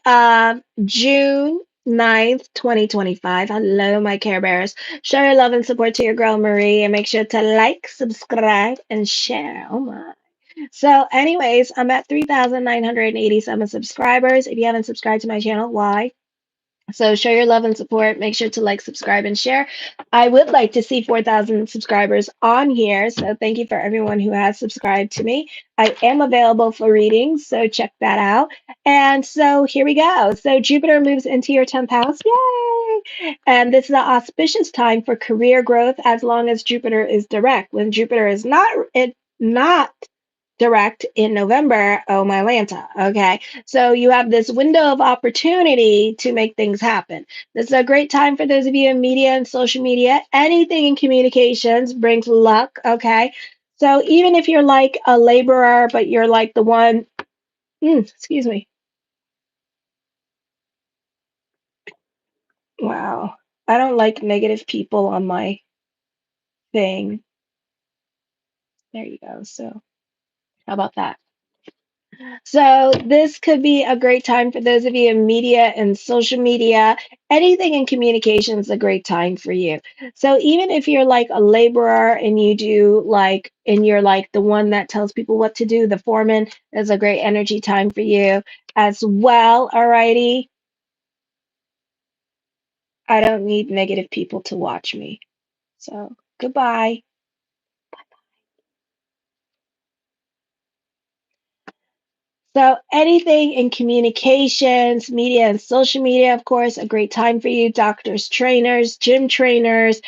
of June 9th, 2025. Hello, my Care Bears. Show your love and support to your girl Marie and make sure to like, subscribe, and share. Oh my. So, anyways, I'm at 3,987 subscribers. If you haven't subscribed to my channel, why? So show your love and support. Make sure to like, subscribe, and share. I would like to see 4,000 subscribers on here. So thank you for everyone who has subscribed to me. I am available for readings, so check that out. And so here we go. So Jupiter moves into your 10th house. Yay! And this is an auspicious time for career growth as long as Jupiter is direct. When Jupiter is not direct in November, oh my Lanta. Okay. So you have this window of opportunity to make things happen. This is a great time for those of you in media and social media. Anything in communications brings luck. Okay. So even if you're like a laborer, but you're like the one, excuse me. Wow. I don't like negative people on my thing. There you go. So how about that? So this could be a great time for those of you in media and social media. Anything in communication is a great time for you. So even if you're like a laborer and you do like, and you're like the one that tells people what to do, the foreman is a great energy time for you as well. Alrighty. I don't need negative people to watch me. So goodbye. So anything in communications, media and social media, of course, a great time for you. Doctors, trainers, gym trainers,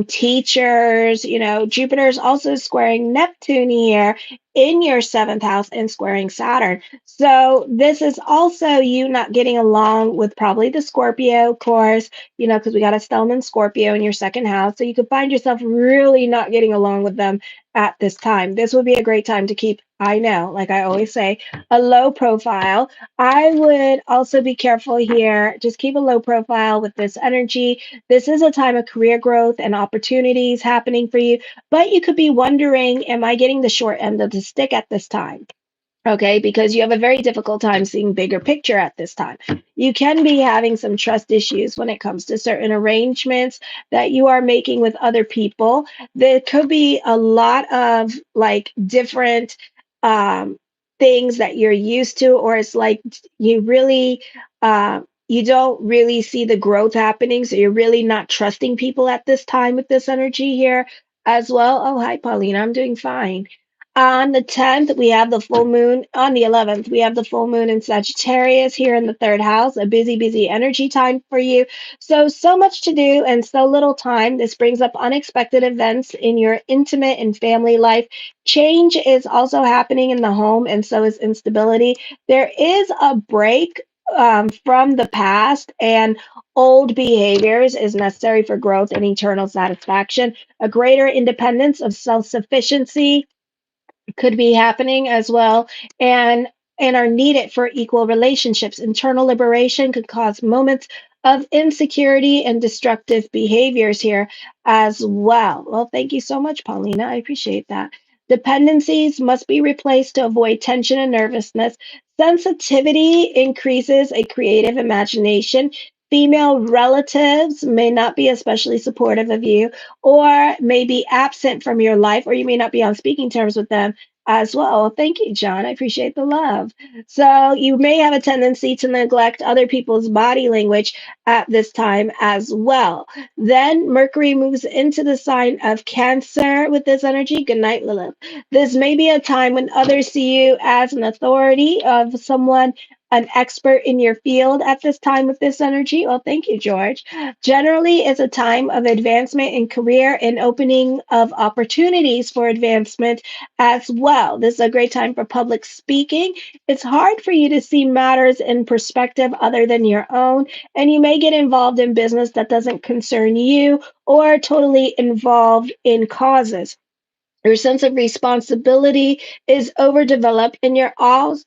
teachers. Jupiter is also squaring Neptune here in your seventh house and squaring Saturn. So this is also you not getting along with probably the Scorpio, of course, because we got a Stellan Scorpio in your second house. So you could find yourself really not getting along with them at this time. This would be a great time to keep, I know, like I always say, a low profile. I would also be careful here. Just keep a low profile with this energy. This is a time of career growth and opportunities happening for you, but you could be wondering, am I getting the short end of the stick at this time? Okay, because you have a very difficult time seeing bigger picture at this time. You can be having some trust issues when it comes to certain arrangements that you are making with other people. There could be a lot of like different um, things that you're used to, or it's like you really you don't really see the growth happening, so you're really not trusting people at this time with this energy here as well. Oh, hi, Paulina. I'm doing fine. On the 10th, we have the full moon. On the 11th, we have the full moon in Sagittarius here in the third house, a busy, busy energy time for you. So much to do and so little time. This brings up unexpected events in your intimate and family life. Change is also happening in the home, and so is instability. There is a break from the past, and old behaviors is necessary for growth and eternal satisfaction. A greater independence of self sufficiency could be happening as well, and are needed for equal relationships. Internal liberation could cause moments of insecurity and destructive behaviors here as well. Well, thank you so much, Paulina. I appreciate that. Dependencies must be replaced to avoid tension and nervousness. Sensitivity increases a creative imagination. Female relatives may not be especially supportive of you or may be absent from your life, or you may not be on speaking terms with them as well. Thank you, John. I appreciate the love. So you may have a tendency to neglect other people's body language at this time as well. Then Mercury moves into the sign of Cancer with this energy. Good night, Lilith. This may be a time when others see you as an authority of someone, an expert in your field at this time with this energy. Well, thank you, George. Generally, it's a time of advancement in career and opening of opportunities for advancement as well. This is a great time for public speaking. It's hard for you to see matters in perspective other than your own, and you may get involved in business that doesn't concern you or totally involved in causes. Your sense of responsibility is overdeveloped and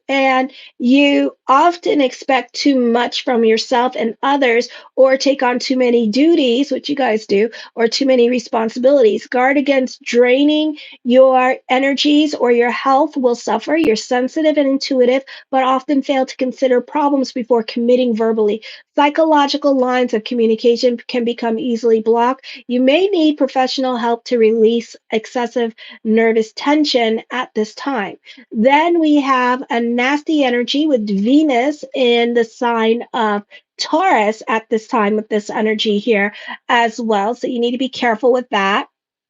and you often expect too much from yourself and others, or take on too many duties, which you guys do, or too many responsibilities. Guard against draining your energies, or your health will suffer. You're sensitive and intuitive, but often fail to consider problems before committing verbally. Psychological lines of communication can become easily blocked. You may need professional help to release excessive nervous tension at this time. Then we have a nasty energy with Venus in the sign of Taurus at this time with this energy here as well. So you need to be careful with that,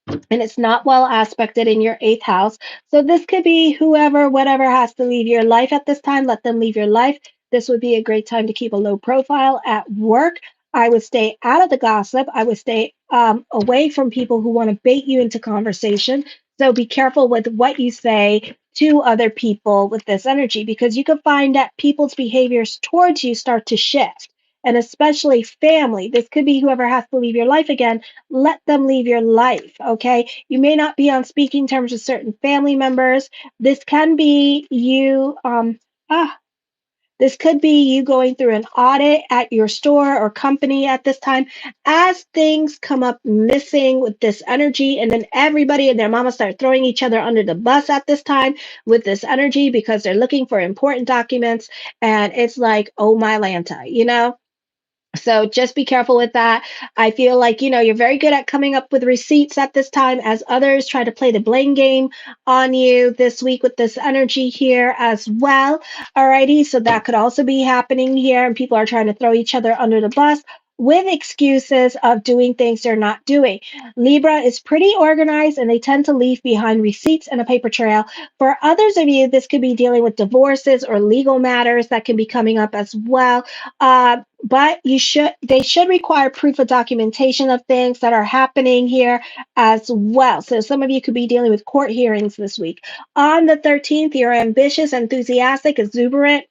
and it's not well aspected in your eighth house. So this could be whoever, whatever has to leave your life at this time, let them leave your life. This would be a great time to keep a low profile at work. I would stay out of the gossip. I would stay away from people who want to bait you into conversation. So be careful with what you say to other people with this energy, because you could find that people's behaviors towards you start to shift. And especially family. This could be whoever has to leave your life again, let them leave your life, okay? You may not be on speaking terms with certain family members. This can be you, ah, this could be you going through an audit at your store or company at this time. As things come up missing with this energy, and then everybody and their mama start throwing each other under the bus at this time with this energy because they're looking for important documents. And it's like, oh my Lanta, you know? So just be careful with that. I feel like, you're very good at coming up with receipts at this time, as others try to play the blame game on you this week with this energy here as well. Alrighty. So that could also be happening here. And people are trying to throw each other under the bus with excuses of doing things they're not doing. Libra is pretty organized, and they tend to leave behind receipts and a paper trail. For others of you, this could be dealing with divorces or legal matters that can be coming up as well. But they should require proof of documentation of things that are happening here as well. So some of you could be dealing with court hearings this week. On the 13th, you're ambitious, enthusiastic, exuberant,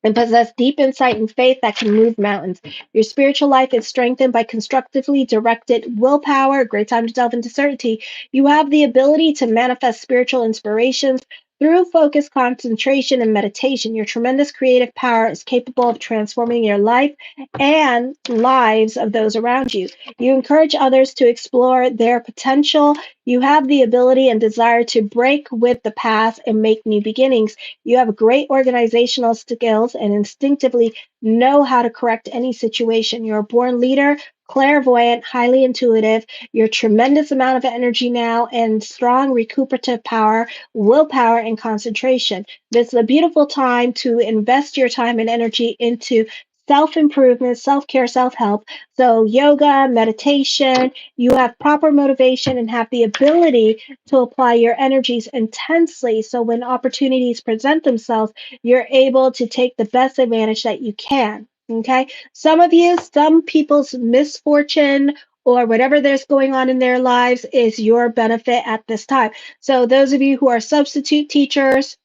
and possess deep insight and faith that can move mountains. Your spiritual life is strengthened by constructively directed willpower. Great time to delve into certainty. You have the ability to manifest spiritual inspirations through focus, concentration, and meditation. Your tremendous creative power is capable of transforming your life and lives of those around you. You encourage others to explore their potential. You have the ability and desire to break with the past and make new beginnings. You have great organizational skills and instinctively know how to correct any situation. You're a born leader, clairvoyant, highly intuitive. Your tremendous amount of energy now and strong recuperative power, willpower, and concentration. This is a beautiful time to invest your time and energy into self improvement, self care, self help. So, yoga, meditation, you have proper motivation and have the ability to apply your energies intensely. So, when opportunities present themselves, you're able to take the best advantage that you can. Okay. Some people's misfortune or whatever there's going on in their lives is your benefit at this time. So, those of you who are substitute teachers,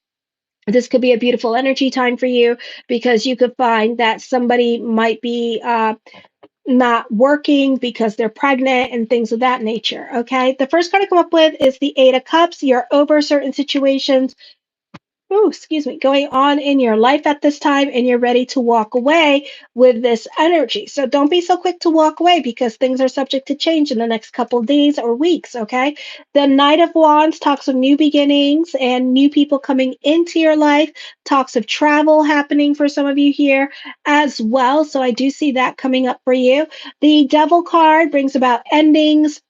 this could be a beautiful energy time for you, because you could find that somebody might be not working because they're pregnant and things of that nature. Okay. The first card I come up with is the Eight of Cups. You're over certain situations, going on in your life at this time, and you're ready to walk away with this energy. So don't be so quick to walk away, because things are subject to change in the next couple of days or weeks. Okay. The Knight of Wands talks of new beginnings and new people coming into your life, talks of travel happening for some of you here as well. So I do see that coming up for you. The Devil card brings about endings.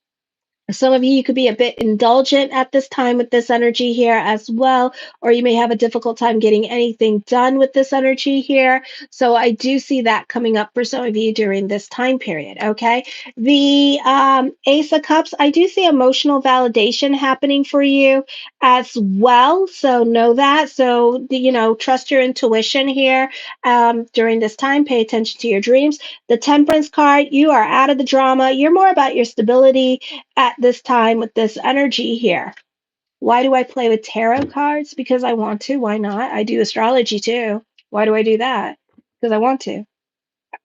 Some of you could be a bit indulgent at this time with this energy here as well, or you may have a difficult time getting anything done with this energy here. So I do see that coming up for some of you during this time period. Okay. The Ace of Cups, I do see emotional validation happening for you as well. So know that. So, trust your intuition here during this time. Pay attention to your dreams. The Temperance card, you are out of the drama. You're more about your stability at this time with this energy here. Why do I play with tarot cards? Because I want to. Why not? I do astrology too. Why do I do that? Because I want to.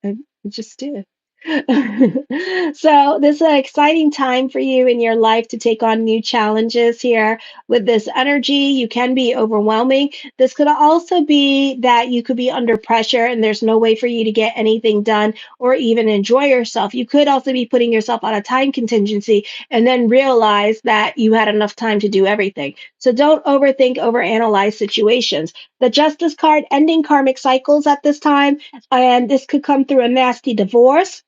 I just do. So this is an exciting time for you in your life to take on new challenges here with this energy. You can be overwhelming. This could also be that you could be under pressure and there's no way for you to get anything done or even enjoy yourself. You could also be putting yourself on a time contingency and then realize that you had enough time to do everything. So don't overthink, overanalyze situations. The Justice card, ending karmic cycles at this time, and this could come through a nasty divorce.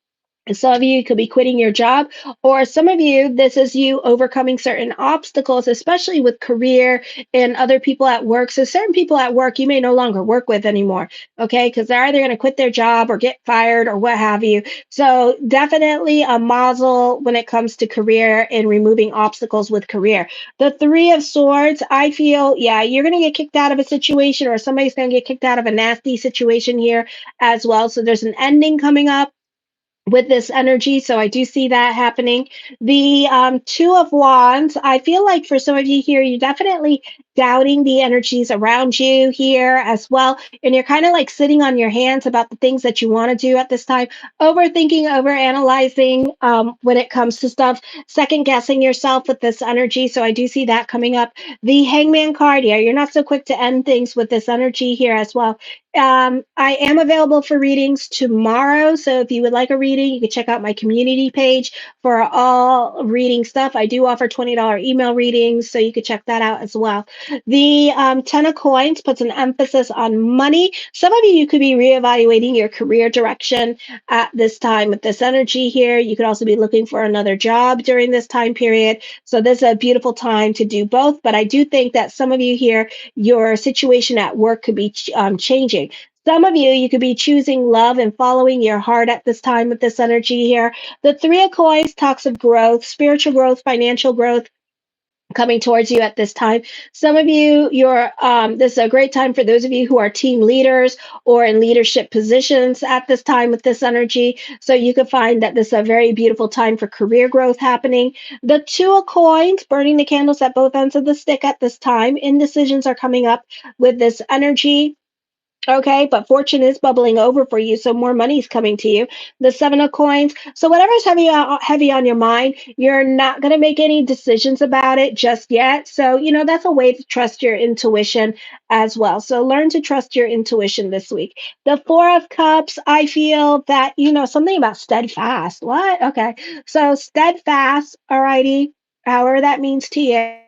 And some of you could be quitting your job, or some of you, this is you overcoming certain obstacles, especially with career and other people at work. So, certain people at work you may no longer work with anymore, okay? Because they're either going to quit their job or get fired or what have you. So, definitely a mazel when it comes to career and removing obstacles with career. The Three of Swords, I feel, yeah, you're going to get kicked out of a situation, or somebody's going to get kicked out of a nasty situation here as well. So, there's an ending coming up with this energy. So I do see that happening. The Two of Wands, I feel like for some of you here, you're definitely doubting the energies around you here as well. And you're kind of like sitting on your hands about the things that you want to do at this time, overthinking, overanalyzing when it comes to stuff, second guessing yourself with this energy. So I do see that coming up. The Hangman card, yeah, you're not so quick to end things with this energy here as well. I am available for readings tomorrow. So if you would like a reading, you can check out my community page for all reading stuff. I do offer $20 email readings, so you could check that out as well. The Ten of Coins puts an emphasis on money. Some of you, you could be reevaluating your career direction at this time with this energy here. You could also be looking for another job during this time period. So this is a beautiful time to do both. But I do think that some of you here, your situation at work could be changing. Some of you, you could be choosing love and following your heart at this time with this energy here. The Three of Coins talks of growth, spiritual growth, financial growth coming towards you at this time. Some of you, this is a great time for those of you who are team leaders or in leadership positions at this time with this energy. So you can find that this is a very beautiful time for career growth happening. The Two of Coins, burning the candles at both ends of the stick at this time. Indecisions are coming up with this energy. Okay, but fortune is bubbling over for you, so more money is coming to you. The Seven of Coins. So whatever's heavy on your mind, you're not going to make any decisions about it just yet. So that's a way to trust your intuition as well. So learn to trust your intuition this week. The Four of Cups. I feel that something about steadfast. What? Okay, so steadfast. Alrighty, however that means to you.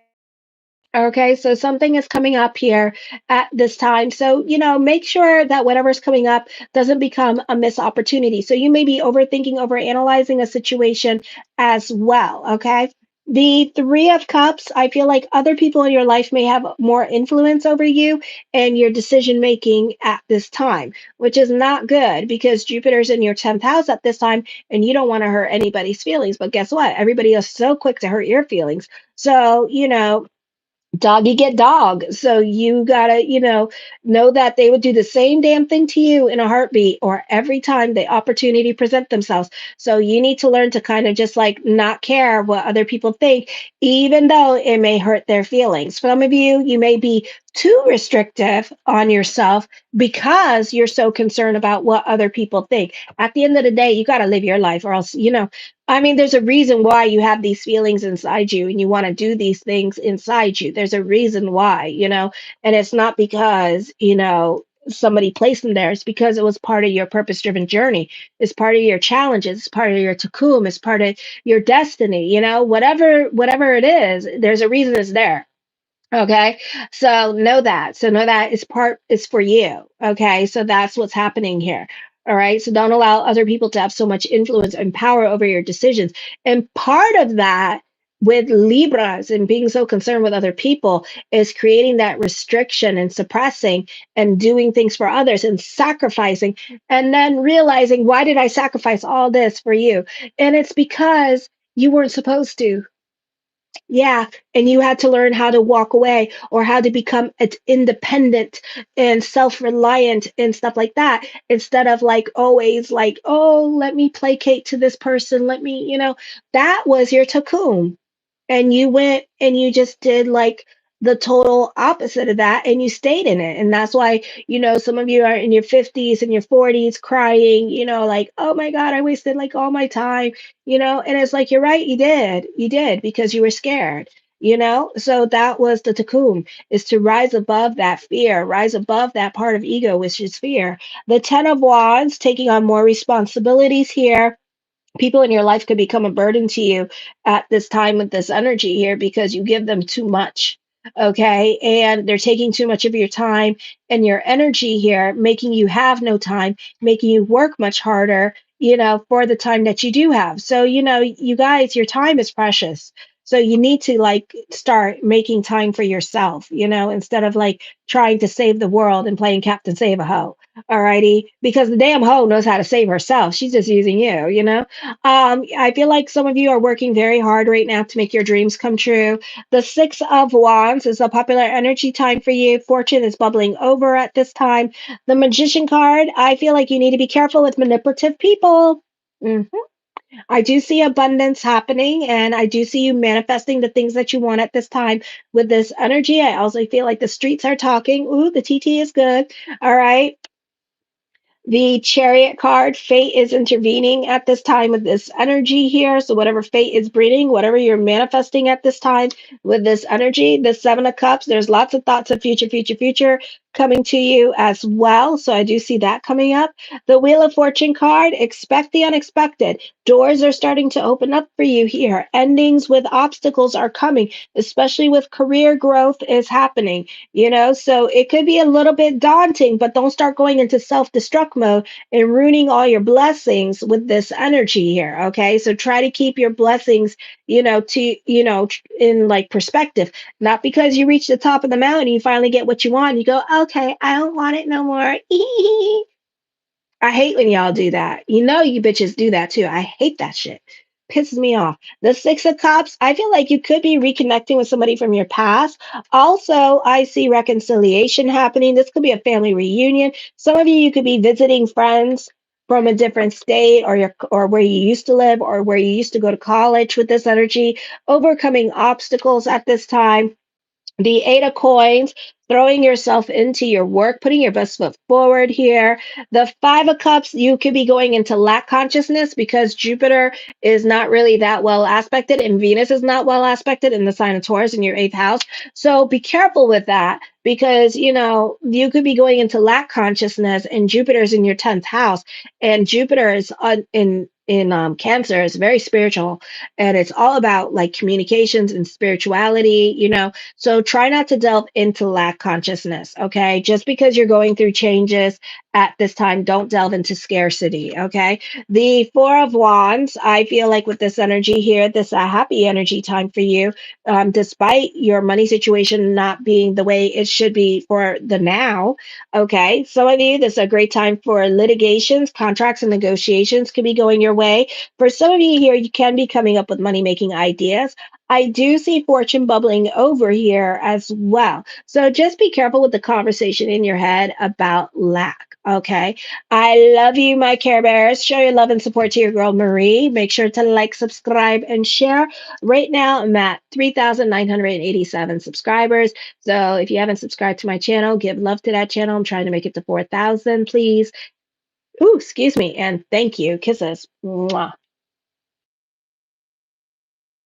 Okay, so something is coming up here at this time. So, make sure that whatever's coming up doesn't become a missed opportunity. So, you may be overthinking, overanalyzing a situation as well. Okay. The Three of Cups, I feel like other people in your life may have more influence over you and your decision making at this time, which is not good because Jupiter's in your 10th house at this time and you don't want to hurt anybody's feelings. But guess what? Everybody is so quick to hurt your feelings. So, doggy get dog. So you gotta, know that they would do the same damn thing to you in a heartbeat or every time the opportunity present themselves. So you need to learn to kind of just like not care what other people think, even though it may hurt their feelings. Some of you, you may be too restrictive on yourself because you're so concerned about what other people think. At the end of the day, you got to live your life or else, I mean, there's a reason why you have these feelings inside you and you want to do these things inside you. There's a reason why, and it's not because, somebody placed them there. It's because it was part of your purpose driven journey. It's part of your challenges. It's part of your takum. It's part of your destiny, whatever it is, there's a reason it's there. Okay. So know that. So know that is for you. Okay. So that's what's happening here. All right. So don't allow other people to have so much influence and power over your decisions. And part of that with Libras and being so concerned with other people is creating that restriction and suppressing and doing things for others and sacrificing and then realizing, why did I sacrifice all this for you? And it's because you weren't supposed to. Yeah, and you had to learn how to walk away or how to become independent and self-reliant and stuff like that instead of like always like, oh, let me placate to this person. Let me, that was your cocoon. And you went and you just did like the total opposite of that, and you stayed in it. And that's why, some of you are in your 50s and your 40s crying, like, oh my God, I wasted like all my time, and it's like, you're right, you did because you were scared. So that was the cocoon, is to rise above that fear, rise above that part of ego, which is fear. The 10 of Wands, taking on more responsibilities here. People in your life could become a burden to you at this time with this energy here because you give them too much. Okay. And they're taking too much of your time and your energy here, making you have no time, making you work much harder, for the time that you do have. So, you guys, your time is precious. So you need to like start making time for yourself, instead of like trying to save the world and playing Captain Save a Ho. Alrighty. Because the damn hoe knows how to save herself. She's just using you. I feel like some of you are working very hard right now to make your dreams come true. The Six of Wands is a popular energy time for you. Fortune is bubbling over at this time. The Magician card, I feel like you need to be careful with manipulative people. Mhm. I do see abundance happening, and I do see you manifesting the things that you want at this time with this energy. I also feel like the streets are talking. Ooh, the TT is good. All right. The Chariot card, fate is intervening at this time with this energy here. So, whatever fate is bringing, whatever you're manifesting at this time with this energy, the Seven of Cups, there's lots of thoughts of future, future, future coming to you as well. So, I do see that coming up. The Wheel of Fortune card, expect the unexpected. Doors are starting to open up for you here. Endings with obstacles are coming, especially with career growth is happening. So it could be a little bit daunting, but don't start going into self-destruct mode and ruining all your blessings with this energy here. Okay. So try to keep your blessings, in like perspective, not because you reach the top of the mountain, you finally get what you want. You go, okay, I don't want it no more. I hate when y'all do that. You bitches do that too. I hate that shit. Pisses me off. The Six of Cups, I feel like you could be reconnecting with somebody from your past. Also, I see reconciliation happening. This could be a family reunion. Some of you could be visiting friends from a different state, or where you used to live, or where you used to go to college with this energy, overcoming obstacles at this time. The Eight of Coins, throwing yourself into your work, putting your best foot forward here. The Five of Cups, you could be going into lack consciousness because Jupiter is not really that well aspected and Venus is not well aspected in the sign of Taurus in your eighth house. So be careful with that because, you could be going into lack consciousness and Jupiter's in your 10th house, and Jupiter is in Cancer is very spiritual, and it's all about like communications and spirituality. So try not to delve into lack consciousness, okay? Just because you're going through changes at this time, don't delve into scarcity, okay? The Four of Wands, I feel like with this energy here, this a happy energy time for you, despite your money situation not being the way it should be for the now, okay? Some of you, this is a great time for litigations, contracts, and negotiations could be going your way. For some of you here, you can be coming up with money making ideas. I do see fortune bubbling over here as well. So just be careful with the conversation in your head about lack. Okay. I love you, my Care Bears. Show your love and support to your girl, Marie. Make sure to like, subscribe, and share. Right now, I'm at 3,987 subscribers. So if you haven't subscribed to my channel, give love to that channel. I'm trying to make it to 4,000, please. Ooh, excuse me. And thank you. Kisses. Mwah.